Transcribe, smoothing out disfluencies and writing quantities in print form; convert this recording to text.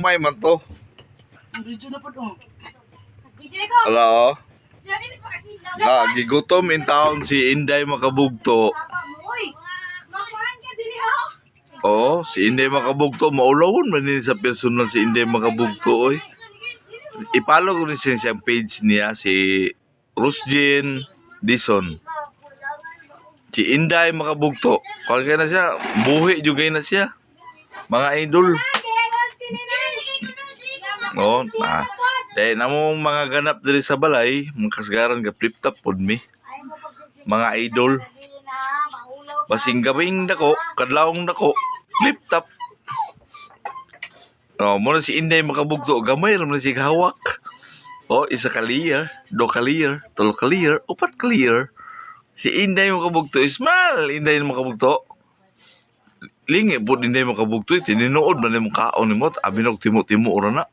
May man to. Video na po to. Hello. Gigutom in town si Inday Makabugto. Oh, si Inday Makabugto maulawon man din sa personal si Inday Makabugto oy. I-follow ko rin siyang page niya si Rusjin Dison. Si Inday Makabugto. Kung kaya na siya, buhi juga na siya. Mga idol. No, na. Dahil namong mga ganap diri sa balay, mga kasgaran ka flip-top pod mi. Mga idol. Basing gabing dako, kadlawong dako, flip-top. No, muna si Inday Makabugto, gamay ram na si hawak. Oh, isa clear, do clear, tolo clear, upat clear. Si Inday Makabugto, smile, Inday Makabugto. Lingi po Inday Makabugto, tininood man yung kaon ni mo, abinog timo-timo ora na.